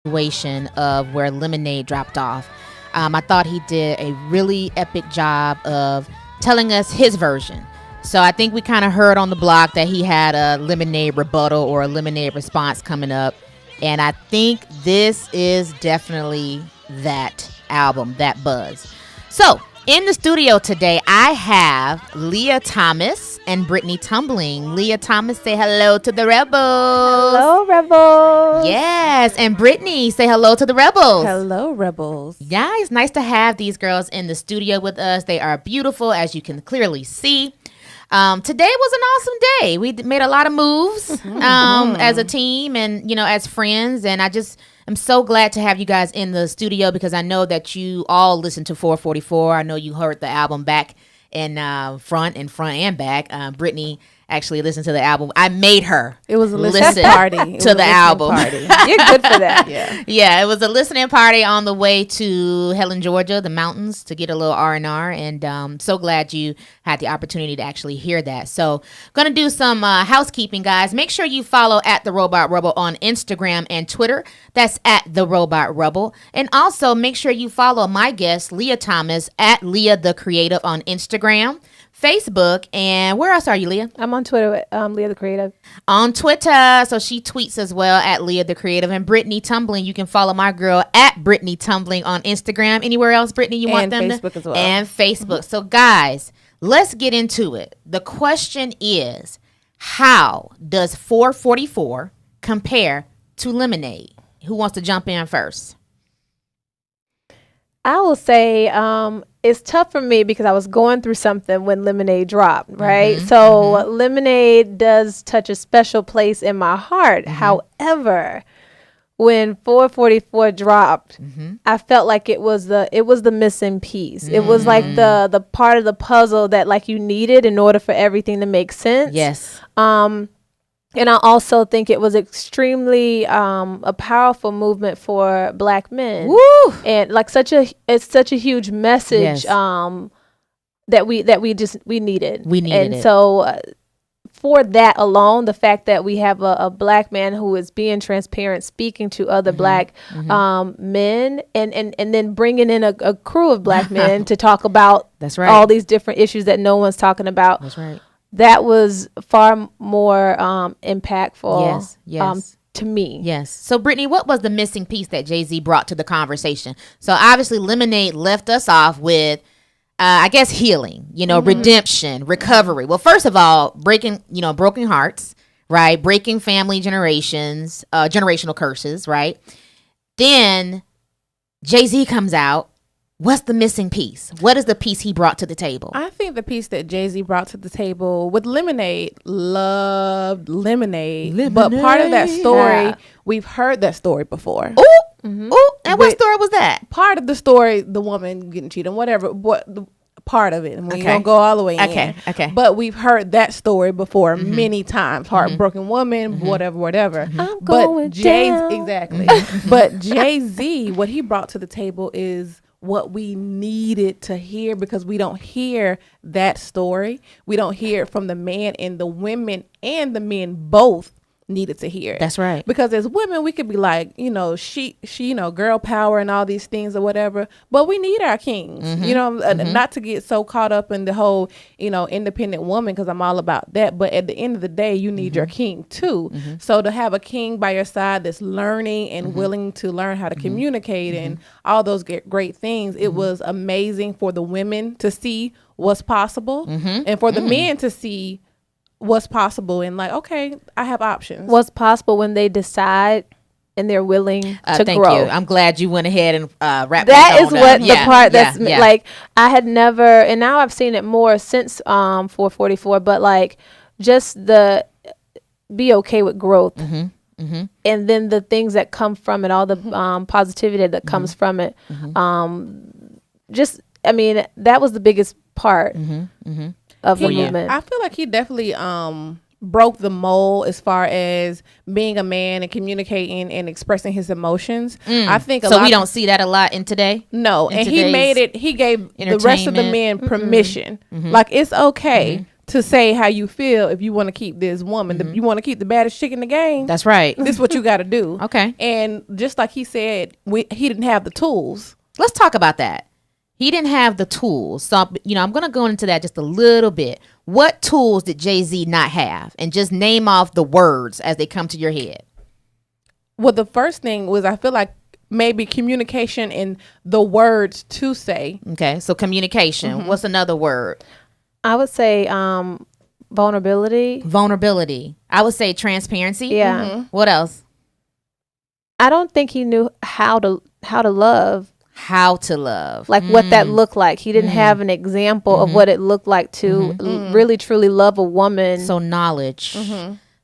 continuation of where Lemonade dropped off. I thought he did a really epic job of telling us his version. So I think we kind of heard on the block that he had a Lemonade rebuttal or a Lemonade response coming up. And I think this is definitely that album, that buzz. So in the studio today, I have Leah Thomas and Brittany Tumbling. Leah Thomas, say hello to the Rebels. Hello, Rebels. Yes, and Brittany, say hello to the Rebels. Hello, Rebels. Yeah, it's nice to have these girls in the studio with us. They are beautiful, as you can clearly see. Today was an awesome day. We made a lot of moves as a team and, as friends. And I'm so glad to have you guys in the studio because I know that you all listened to 444. I know you heard the album back in front and back. Brittany actually listened to the album. I made her. It was a listening party to the album. Party. You're good for that. Yeah. It was a listening party on the way to Helen, Georgia, the mountains, to get a little R&R. And so glad you had the opportunity to actually hear that. So going to do some housekeeping, guys. Make sure you follow at The Robot Rebel on Instagram and Twitter. That's at The Robot Rebel. And also make sure you follow my guest, Leah Thomas, at Leah the Creative on Instagram, Facebook, and where else are you, Leah? I'm on Twitter with Leah the Creative. On Twitter, so she tweets as well at Leah the Creative. And Brittany Tumbling, you can follow my girl at Brittany Tumbling on Instagram. Anywhere else, Brittany, you want them Facebook as well. And Facebook. So guys, let's get into it. The question is, how does 444 compare to Lemonade? Who wants to jump in first? I will say it's tough for me because I was going through something when Lemonade dropped, right? So Lemonade does touch a special place in my heart. However, when 444 dropped, I felt like it was the missing piece. It was like the part of the puzzle that like you needed in order for everything to make sense. Yes. And I also think it was extremely a powerful movement for Black men. Woo! And like it's such a huge message that we needed. We needed it. And so for that alone, the fact that we have a Black man who is being transparent, speaking to other Black men, and then bringing in a crew of Black men to talk about all these different issues that no one's talking about. That's right. That was far more impactful to me. Yes. So, Brittany, what was the missing piece that Jay-Z brought to the conversation? So, obviously, Lemonade left us off with, I guess, healing, redemption, recovery. Well, first of all, breaking broken hearts, right? Breaking family generational curses, right? Then Jay-Z comes out. What's the missing piece? What is the piece he brought to the table? I think the piece that Jay-Z brought to the table with Lemonade, loved Lemonade. But part of that story, we've heard that story before. Ooh, and what story was that? Part of the story, the woman getting cheated, whatever, part of it. And we don't go all the way in. Okay. But we've heard that story before many times. Heartbroken woman, whatever. I'm going down. Exactly. But Jay-Z, what he brought to the table is what we needed to hear, because we don't hear that story. We don't hear it from the man, and the women and the men both needed to hear it. That's right. Because as women, we could be like, she, girl power and all these things or whatever, but we need our kings, not to get so caught up in the whole, independent woman, because I'm all about that. But at the end of the day, you need your king too. So to have a king by your side that's learning and willing to learn how to communicate and all those great things, it was amazing for the women to see what's possible and for the men to see what's possible and like, okay, I have options. What's possible when they decide and they're willing to thank grow. you. I'm glad you went ahead and wrapped that is what the part that's like, I had never, and now I've seen it more since 444, but like just the be okay with growth. And then the things that come from it, all the positivity that comes from it. That was the biggest part of the movement. I feel like he definitely broke the mold as far as being a man and communicating and expressing his emotions. I think we don't see that a lot in today. No, and he made it. He gave the rest of the men permission. Like, it's okay to say how you feel if you want to keep this woman. You want to keep the baddest chick in the game. That's right. This is what you got to do. Okay. And just like he said, he didn't have the tools. Let's talk about that. He didn't have the tools. So, I'm going to go into that just a little bit. What tools did Jay-Z not have? And just name off the words as they come to your head. Well, the first thing was, I feel like maybe communication and the words to say. Okay. So communication. What's another word? I would say vulnerability. Vulnerability. I would say transparency. Yeah. What else? I don't think he knew how to love. How to love. Like what that looked like. He didn't have an example of what it looked like to really truly love a woman. So knowledge.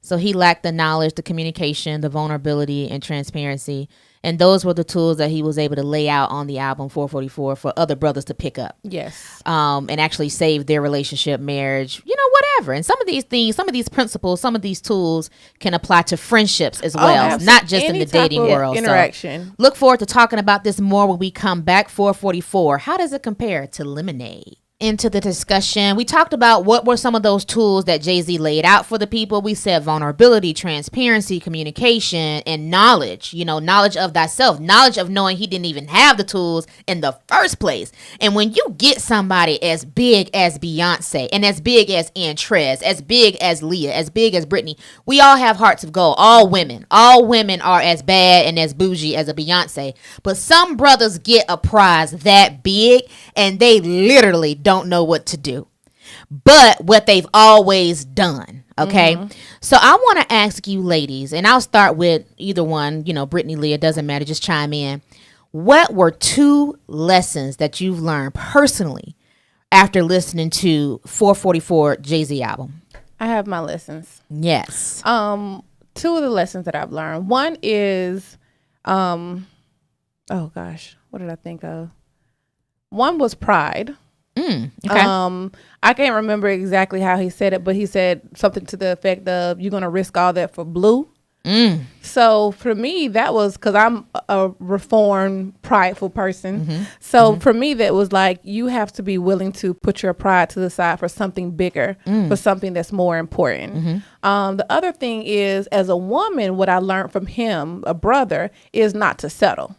So he lacked the knowledge, the communication, the vulnerability, and transparency. And those were the tools that he was able to lay out on the album 444 for other brothers to pick up. Yes. And actually save their relationship, marriage, whatever. And some of these things, some of these principles, some of these tools can apply to friendships as well, not just in the dating world. Interaction. So look forward to talking about this more when we come back. 444. How does it compare to Lemonade? Into the discussion, we talked about what were some of those tools that Jay-Z laid out for the people. We said vulnerability, transparency, communication, and knowledge. Knowledge of thyself, knowledge of knowing he didn't even have the tools in the first place. And when you get somebody as big as Beyonce and as big as Antres, as big as Leah, as big as Britney, we all have hearts of gold. All women are as bad and as bougie as a Beyonce. But some brothers get a prize that big and they literally don't know what to do, but what they've always done. Okay. So I want to ask you ladies, and I'll start with either one, Brittany, Leah, doesn't matter. Just chime in. What were 2 lessons that you've learned personally after listening to 444 Jay-Z album? I have my lessons. Yes. 2 of the lessons that I've learned. One is, oh gosh, what did I think of? One was pride. Okay. I can't remember exactly how he said it, but he said something to the effect of, you're going to risk all that for blue. So for me, that was because I'm a reformed, prideful person. So for me, that was like, you have to be willing to put your pride to the side for something bigger, for something that's more important. The other thing is, as a woman, what I learned from him, a brother, is not to settle.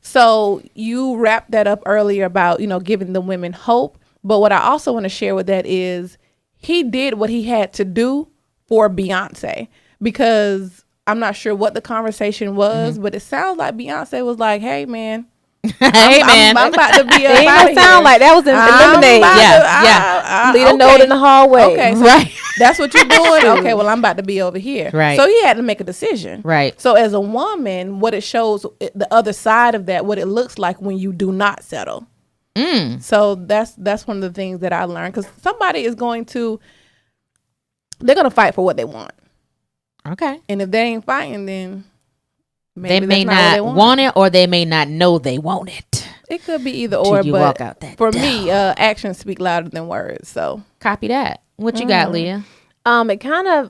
So you wrapped that up earlier about, giving the women hope. But what I also want to share with that is he did what he had to do for Beyonce, because I'm not sure what the conversation was, but it sounds like Beyonce was like, hey, man. I'm about to be It ain't no sound like that was in Lemonade. Leave a note in the hallway. Okay, so right. That's what you're doing. Okay, well, I'm about to be over here. Right. So he had to make a decision. Right. So as a woman, what it shows, the other side of that, what it looks like when you do not settle. So that's one of the things that I learned, because somebody is they're going to fight for what they want. Okay. And if they ain't fighting, then they may not want it, or they may not know they want it. It could be either or, you but walk out that for door. me, actions speak louder than words. So copy that. What you got, Leah? It kind of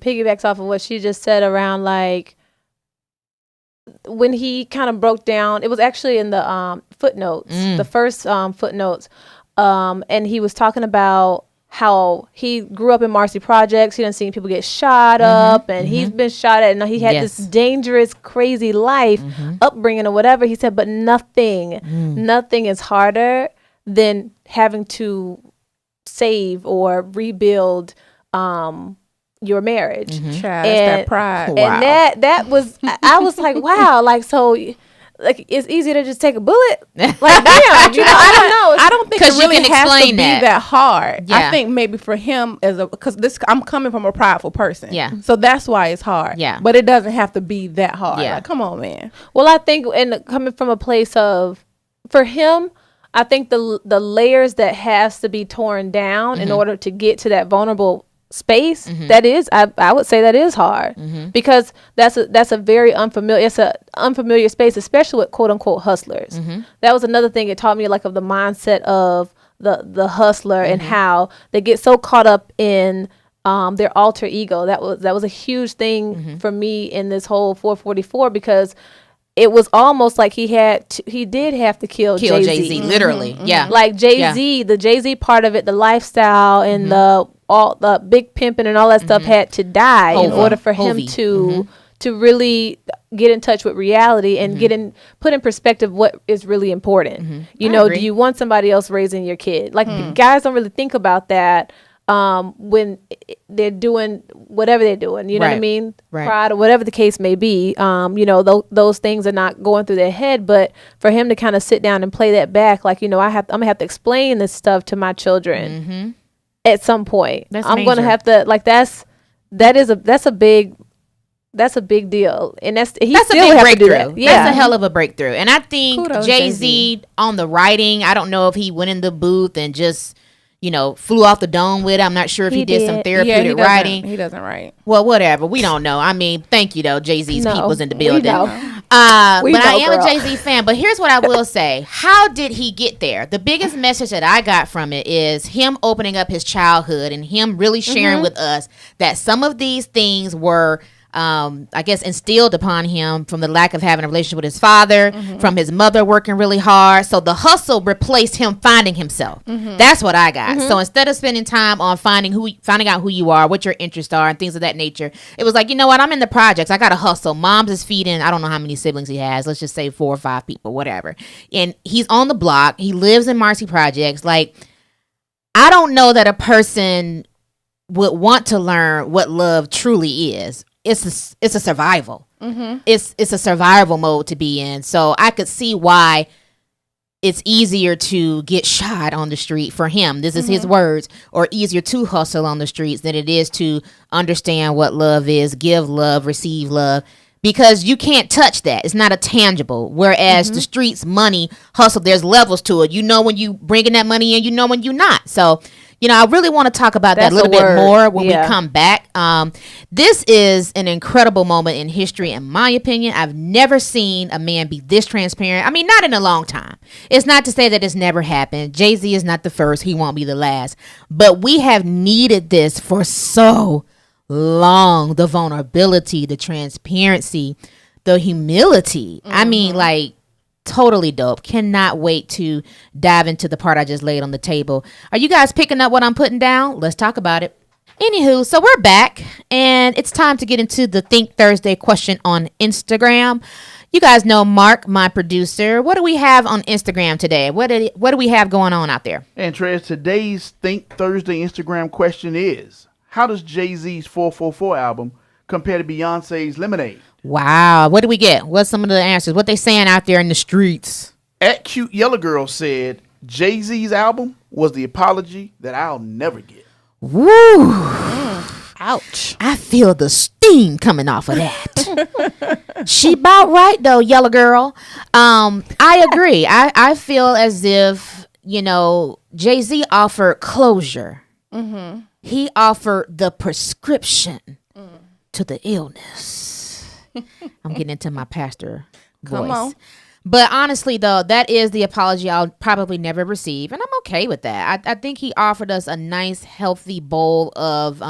piggybacks off of what she just said around, like, when he kind of broke down. It was actually in the footnotes, the first footnotes, and he was talking about how he grew up in Marcy Projects. He done seen people get shot up, and he's been shot at, and he had this dangerous, crazy life, upbringing or whatever. He said, but nothing is harder than having to save or rebuild your marriage. Child, that's that pride. And that was, I was like, wow, like, so, like, it's easy to just take a bullet. Like, damn, I don't know. I don't think it really has to be that hard. Yeah. I think maybe for him, because I'm coming from a prideful person. Yeah. So that's why it's hard. Yeah. But it doesn't have to be that hard. Yeah. Like, come on, man. Well, I think, and coming from a place of, for him, I think the layers that has to be torn down in order to get to that vulnerable space, that is, I would say that is hard, because that's a very unfamiliar, it's an unfamiliar space, especially with quote unquote hustlers. That was another thing it taught me, like, of the mindset of the hustler and how they get so caught up in their alter ego. That was a huge thing for me in this whole 444, because it was almost like he did have to kill Jay-Z. Literally. Yeah. Like Jay-Z, the Jay-Z part of it, the lifestyle and the all the big pimping and all that stuff had to die in order for him to really get in touch with reality and put in perspective what is really important. You know, do you want somebody else raising your kid? Like guys don't really think about that when they're doing whatever they're doing, you know what I mean? Pride or whatever the case may be. You know, those things are not going through their head, but for him to kind of sit down and play that back, like, you know, I'm gonna have to explain this stuff to my children at some point. I'm gonna have to, like, that's a big deal, and that's a big breakthrough. That's a hell of a breakthrough. And I think Kudos, Jay-Z on the writing, I don't know if he went in the booth and just, you know, flew off the dome with it. I'm not sure if he did some therapeutic writing. He doesn't write. Well, whatever. We don't know. I mean, thank you though. Jay-Z's people's in the building. But I am a Jay-Z fan. But here's what I will say. How did he get there? The biggest message that I got from it is him opening up his childhood and him really sharing with us that some of these things were I guess instilled upon him from the lack of having a relationship with his father, from his mother working really hard. So the hustle replaced him finding himself. That's what I got. So instead of spending time on finding out who you are, what your interests are, and things of that nature, it was like, you know what, I'm in the projects. I got to hustle. Mom's is feeding, I don't know how many siblings he has. Let's just say 4 or 5 people, whatever. And he's on the block. He lives in Marcy Projects. Like, I don't know that a person would want to learn what love truly is. It's a survival. It's a survival mode to be in. So I could see why it's easier to get shot on the street for him. This is his words, or easier to hustle on the streets than it is to understand what love is, give love, receive love, because you can't touch that. It's not a tangible. Whereas the streets, money, hustle, there's levels to it. You know when you bringing that money in, you know when you're not. So, you know, I really want to talk about that a little bit more when we come back. This is an incredible moment in history, in my opinion. I've never seen a man be this transparent. I mean, not in a long time. It's not to say that it's never happened. Jay-Z is not the first. He won't be the last. But we have needed this for so long. The vulnerability, the transparency, the humility. I mean, like, totally dope. Cannot wait to dive into the part I just laid on the table. Are you guys picking up what I'm putting down? Let's talk about it. Anywho, so we're back and it's time to get into the Think Thursday question on Instagram. You guys know Mark, my producer. What do we have on Instagram today? What do we have going on out there? Antres, today's Think Thursday Instagram question is, how does Jay-Z's 444 album compare to Beyonce's Lemonade? Wow. What do we get? What's some of the answers? What they saying out there in the streets? At Cute Yellow Girl said, Jay-Z's album was the apology that I'll never get. Woo. Ouch. I feel the steam coming off of that. She about right though, Yellow Girl. I agree. I feel as if, you know, Jay-Z offered closure. He offered the prescription to the illness. I'm getting into my pastor voice. Come on. But honestly, though, that is the apology I'll probably never receive. And I'm okay with that. I think he offered us a nice, healthy bowl of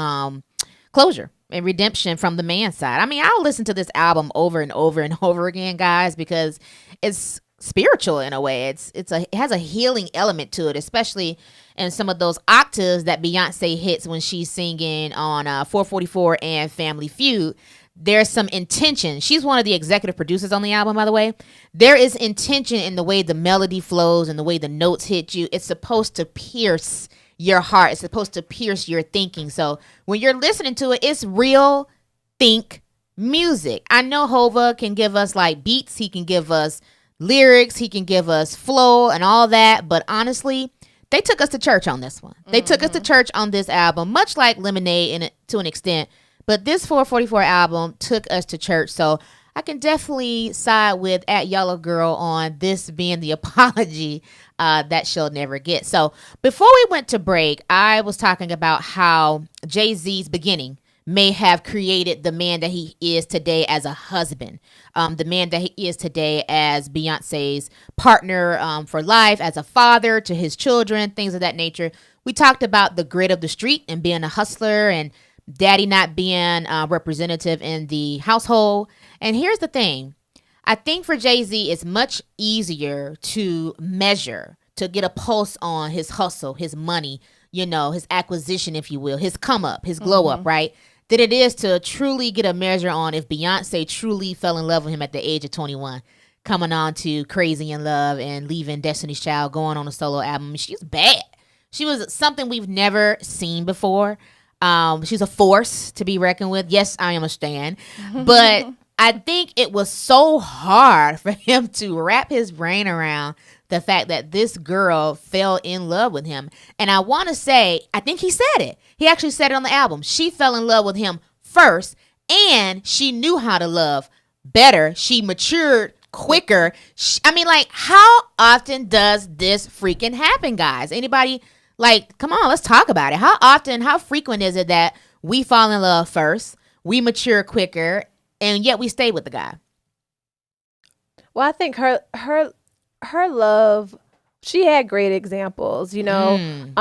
closure and redemption from the man's side. I mean, I'll listen to this album over and over and over again, guys, because it's spiritual in a way. It has a healing element to it, especially in some of those octaves that Beyonce hits when she's singing on 444 and Family Feud. There's some intention. She's one of the executive producers on the album, by the way. There is intention in the way the melody flows and the way the notes hit you. It's supposed to pierce your heart. It's supposed to pierce your thinking. So when you're listening to it, it's real think music. I know Hova can give us like beats. He can give us lyrics. He can give us flow and all that. But honestly, they took us to church on this one. They took us to church on this album, much like Lemonade to an extent. But this 444 album took us to church. So I can definitely side with at Yellow Girl on this being the apology that she'll never get. So before we went to break, I was talking about how Jay-Z's beginning may have created the man that he is today as a husband, the man that he is today as Beyonce's partner for life, as a father to his children, things of that nature. We talked about the grit of the street and being a hustler and daddy not being representative in the household. And here's the thing. I think for Jay-Z, it's much easier to measure, to get a pulse on his hustle, his money, his acquisition, if you will, his come up, his glow up, right? Than it is to truly get a measure on if Beyonce truly fell in love with him at the age of 21, coming on to Crazy in Love and leaving Destiny's Child, going on a solo album. She's bad. She was something we've never seen before. She's a force to be reckoned with. Yes, I am a stan. But I think it was so hard for him to wrap his brain around the fact that this girl fell in love with him. And I want to say, I think he said it. He actually said it on the album. She fell in love with him first, and she knew how to love better. She matured quicker. How often does this freaking happen, guys? Anybody, come on, let's talk about it. How frequent is it that we fall in love first, we mature quicker, and yet we stay with the guy? Well, I think her love, she had great examples, and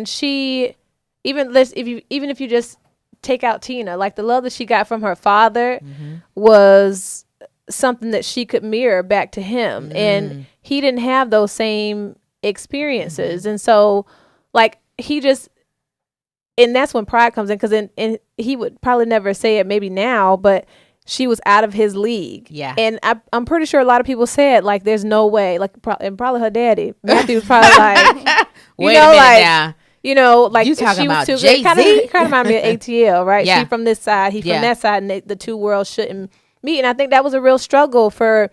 she if you just take out Tina, like the love that she got from her father was something that she could mirror back to him, and he didn't have those same experiences, and so and that's when pride comes in, because and he would probably never say it maybe now, but she was out of his league. Yeah. And I'm pretty sure a lot of people said, there's no way. And probably her daddy. Matthew was probably like, Wait a minute now. You talking she about was too Jay-Z? kind of remind me of ATL, right? Yeah. She from this side, he from Yeah. that side, and the two worlds shouldn't meet. And I think that was a real struggle for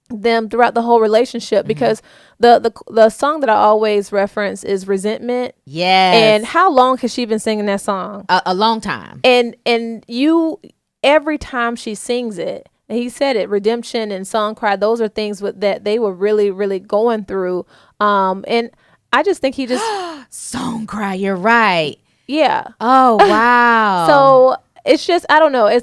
them throughout the whole relationship, because the song that I always reference is Resentment. Yes. And how long has she been singing that song? A long time. And you, every time she sings it, and he said it, redemption and song cry, those are things that they were really, really going through. And I just think he just Song cry, you're right. yeah. Oh wow. So it's just, I don't know.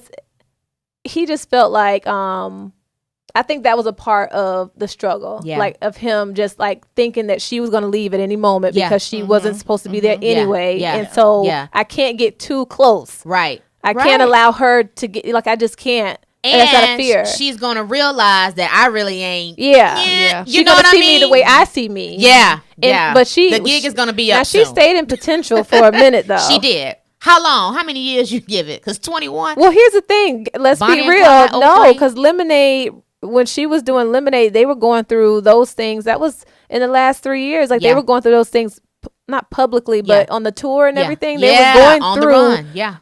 He just felt like I think that was a part of the struggle, of him just thinking that she was going to leave at any moment because she wasn't supposed to be there anyway. Yeah. And so I can't get too close. Right. I can't allow her to get, I just can't. And that's out of fear. She's going to realize that I really ain't. Yeah. You She's know going what to I see mean? me the way I see me. Yeah. But the gig is going to be up now soon. she stayed in Potential for a minute though. She did. How long? How many years you give it? Because 21. Well, here's the thing. Let's Bonnie be and real. Clyde, No, Oakley. because Lemonade, when she was doing Lemonade, they were going through those things. That was in the last 3 years. They were going through those things, not publicly, but on the tour and everything. They were going on through. The run. Yeah.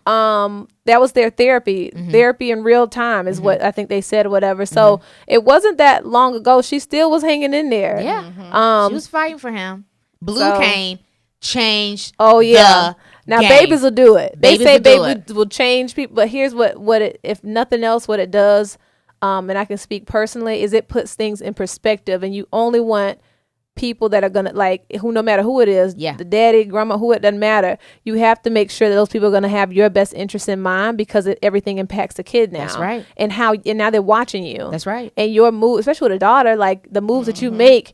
That was their therapy. Therapy in real time is what I think they said or whatever. So it wasn't that long ago. She still was hanging in there. Yeah. She was fighting for him. Blue came, changed. Oh yeah. Now game. babies will do it. They Babies say will do babies will change people, but here's what it, if nothing else, what it does, and I can speak personally, is it puts things in perspective, and you only want people that are gonna who, no matter who it is, the daddy, grandma, who, it doesn't matter. You have to make sure that those people are gonna have your best interest in mind, because everything impacts the kid now. That's right. And now they're watching you. That's right. And your move, especially with a daughter, the moves that you make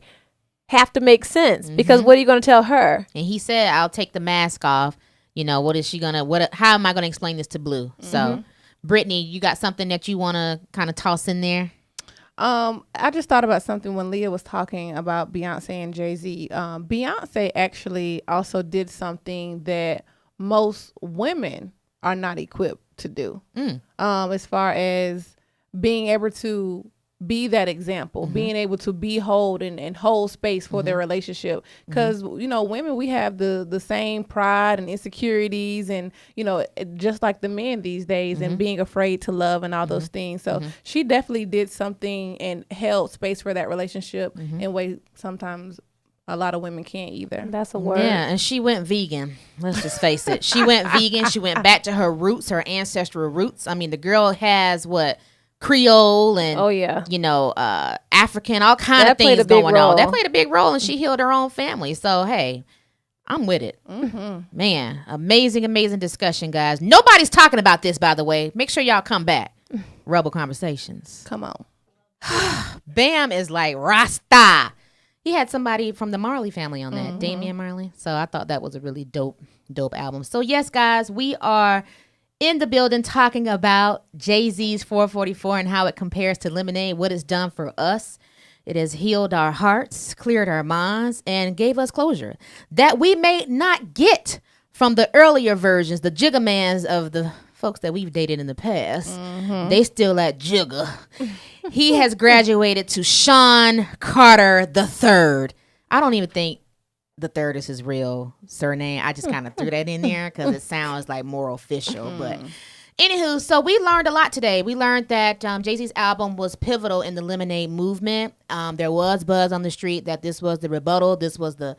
have to make sense, because what are you gonna tell her? And he said, "I'll take the mask off." What is she gonna? How am I gonna explain this to Blue? So, Brittany, you got something that you want to kind of toss in there? I just thought about something when Leah was talking about Beyonce and Jay-Z. Beyonce actually also did something that most women are not equipped to do. As far as being able to be that example, being able to hold and hold space for their relationship. Because, women, we have the same pride and insecurities and, just like the men these days, and being afraid to love and all those things. So she definitely did something and held space for that relationship in ways sometimes a lot of women can't either. That's a word. Yeah, and she went vegan. Let's just face it. She went vegan. She went back to her roots, her ancestral roots. I mean, the girl has Creole and African, all kind of things going on. That played a big role, and she healed her own family. So hey, I'm with it. Man, amazing discussion, guys. Nobody's talking about this, by the way. Make sure y'all come back. Rebel Conversations. Come on. Bam is like Rasta. He had somebody from the Marley family on that, Damian Marley. So I thought that was a really dope album. So yes, guys, we are in the building talking about Jay-Z's 444 and how it compares to Lemonade, what it's done for us. It has healed our hearts, cleared our minds, and gave us closure that we may not get from the earlier versions, the jiggamans of the folks that we've dated in the past. They still at jigger. He has graduated to Sean Carter III. I don't even think the third is his real surname. I just kind of threw that in there because it sounds like more official. But anywho, so we learned a lot today. We learned that Jay-Z's album was pivotal in the Lemonade movement. There was buzz on the street that this was the rebuttal. This was the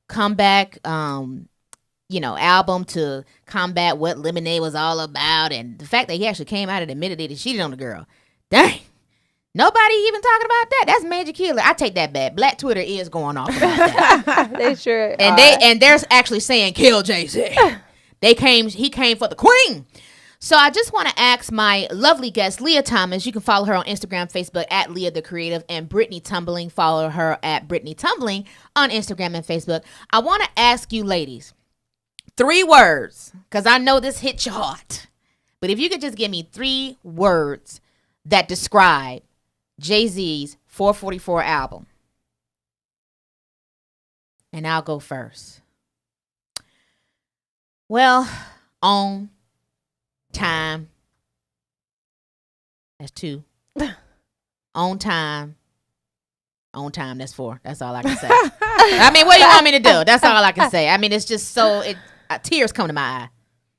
comeback, album to combat what Lemonade was all about. And the fact that he actually came out and admitted that he cheated on the girl. Dang. Nobody even talking about that. That's major killer. I take that back. Black Twitter is going off about that. They sure and are. they're actually saying kill Jay-Z. He came for the queen. So I just want to ask my lovely guest, Leah Thomas. You can follow her on Instagram, Facebook at Leah the Creative, and Brittany Tumbling. Follow her at Brittany Tumbling on Instagram and Facebook. I want to ask you ladies 3 words, because I know this hit your heart. But if you could just give me 3 words that describe Jay-Z's 444 album. And I'll go first. Well, on time. That's 2. On time. On time. That's 4. That's all I can say. I mean, what do you want me to do? That's all I can say. I mean, it's just so tears come to my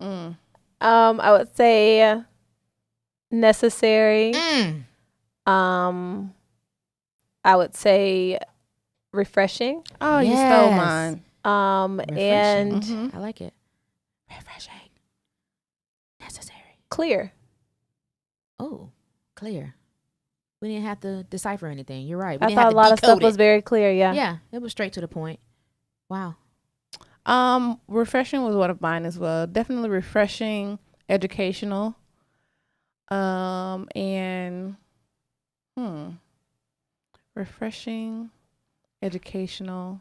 eye. I would say necessary. I would say refreshing. Oh, you stole mine. And I like it. Refreshing. Necessary. Clear. Oh, clear. We didn't have to decipher anything. You're right. We I didn't thought have a to lot of decode stuff was very clear. Yeah. Yeah, it was straight to the point. Wow. Refreshing was one of mine as well. Definitely refreshing, educational, and refreshing, educational,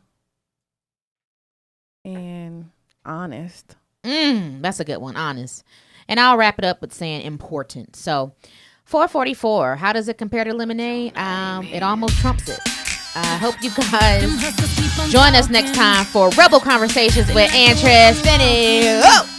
and honest. That's a good one. Honest. And I'll wrap it up with saying important. So 444, how does it compare to Lemonade? It almost trumps it. I hope you guys join us next time for Rebel Conversations with Antres.